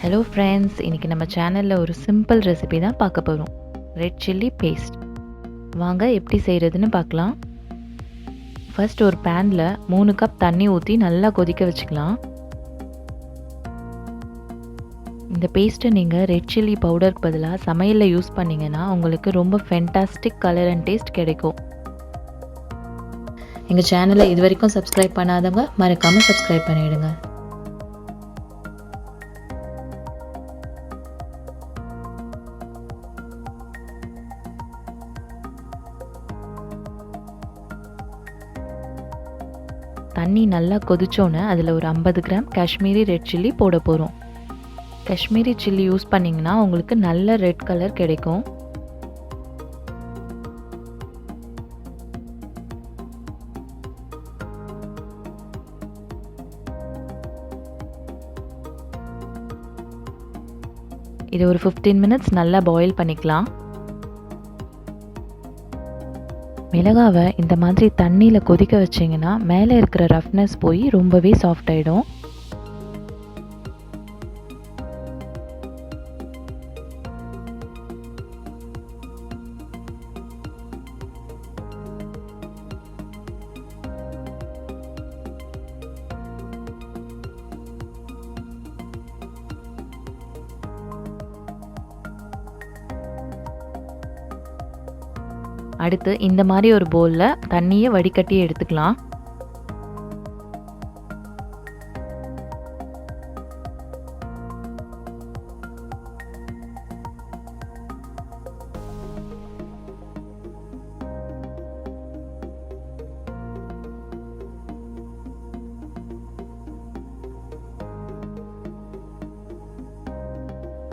Hello friends, இன்றைக்கி நம்ம சேனலில் ஒரு சிம்பிள் ரெசிபி தான் பார்க்க போகிறோம். Red chilli paste. வாங்க எப்படி செய்கிறதுன்னு பார்க்கலாம். ஃபர்ஸ்ட் ஒரு பேனில் 3 கப் தண்ணி ஊற்றி நல்லா கொதிக்க வச்சுக்கலாம். இந்த பேஸ்ட்டை நீங்கள் ரெட் சில்லி பவுடருக்கு பதிலாக சமையலில் யூஸ் பண்ணிங்கன்னா உங்களுக்கு ரொம்ப ஃபென்டாஸ்டிக் கலர் அண்ட் டேஸ்ட் கிடைக்கும். எங்கள் சேனலை இது வரைக்கும் சப்ஸ்கிரைப் பண்ணாதவங்க மறக்காமல் சப்ஸ்கிரைப் பண்ணிவிடுங்க. தண்ணி நல்லா கொதிச்சோன்னே அதில் ஒரு 50 கிராம் காஷ்மீரி ரெட் சில்லி போட போகிறோம். காஷ்மீரி சில்லி யூஸ் பண்ணிங்கன்னா உங்களுக்கு நல்ல ரெட் கலர் கிடைக்கும். இது ஒரு 15 மினிட்ஸ் நல்லா பாயில் பண்ணிக்கலாம். மிளகாவை இந்த மாதிரி தண்ணியில் கொதிக்க வச்சிங்கன்னா மேலே இருக்கிற ரஃப்னஸ் போய் ரொம்பவே சாஃப்ட் ஆகிடும். அடுத்து இந்த மாதிரி ஒரு பவுலில் தண்ணியை வடிகட்டி எடுத்துக்கலாம்.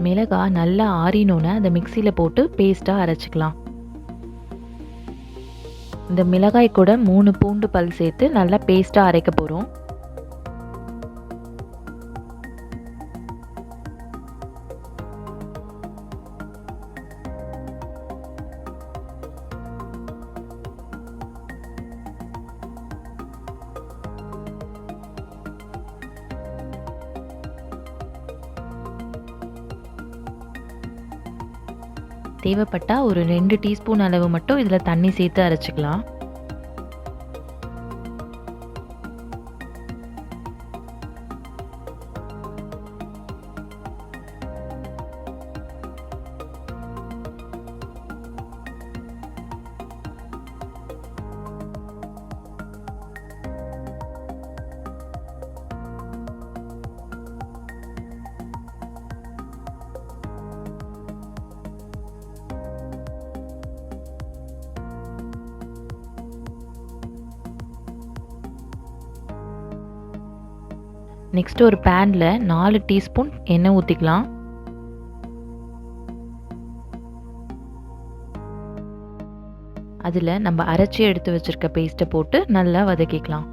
மிளகாய் நல்லா ஆறினோன்னு அதை மிக்சியில் போட்டு பேஸ்ட்டாக அரைச்சிக்கலாம். இந்த மிளகாய் கூட 3 பூண்டு பல் சேர்த்து நல்லா பேஸ்ட்டாக அரைக்க போகிறோம். தேவைப்பட்டால் ஒரு 2 டீஸ்பூன் அளவு மட்டும் இதில் தண்ணி சேர்த்து அரைச்சிக்கலாம். நெக்ஸ்ட் ஒரு பேனில் 4 டீஸ்பூன் எண்ணெய் ஊற்றிக்கலாம். அதில் நம்ம அரைச்சி எடுத்து வச்சிருக்க பேஸ்ட்டை போட்டு நல்லா வதக்கிக்கலாம்.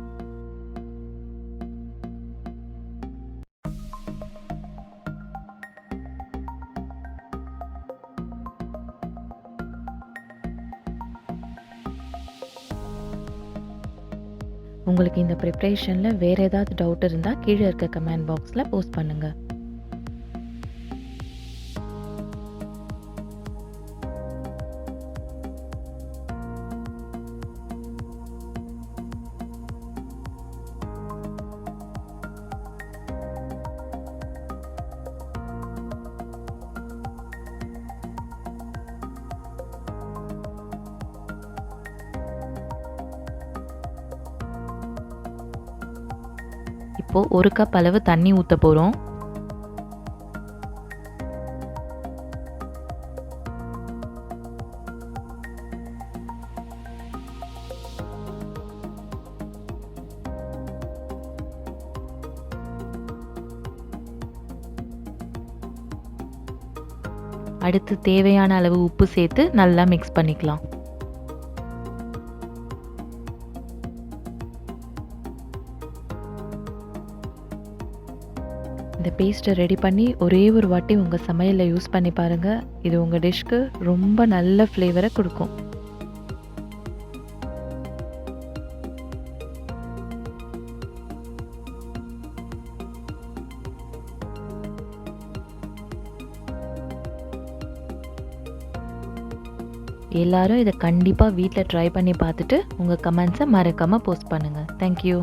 உங்களுக்கு இந்த ப்ரிப்ரேஷனில் வேறு ஏதாவது டவுட் இருந்தால் கீழே இருக்க கமெண்ட் பாக்ஸில் போஸ்ட் பண்ணுங்கள். இப்போது 1 கப் அளவு தண்ணி ஊற்ற போகிறோம். அடுத்து தேவையான அளவு உப்பு சேர்த்து நல்லா மிக்ஸ் பண்ணிக்கலாம். இந்த பேஸ்ட்டை ரெடி பண்ணி ஒரே ஒரு வாட்டி உங்கள் சமையலில் யூஸ் பண்ணி பாருங்கள். இது உங்கள் டிஷ்க்கு ரொம்ப நல்ல ஃப்ளேவரை கொடுக்கும். எல்லாரும் இதை கண்டிப்பாக வீட்டில் ட்ரை பண்ணி பார்த்துட்டு உங்கள் கமெண்ட்ஸை மறக்காமல் போஸ்ட் பண்ணுங்கள். தேங்க்யூ.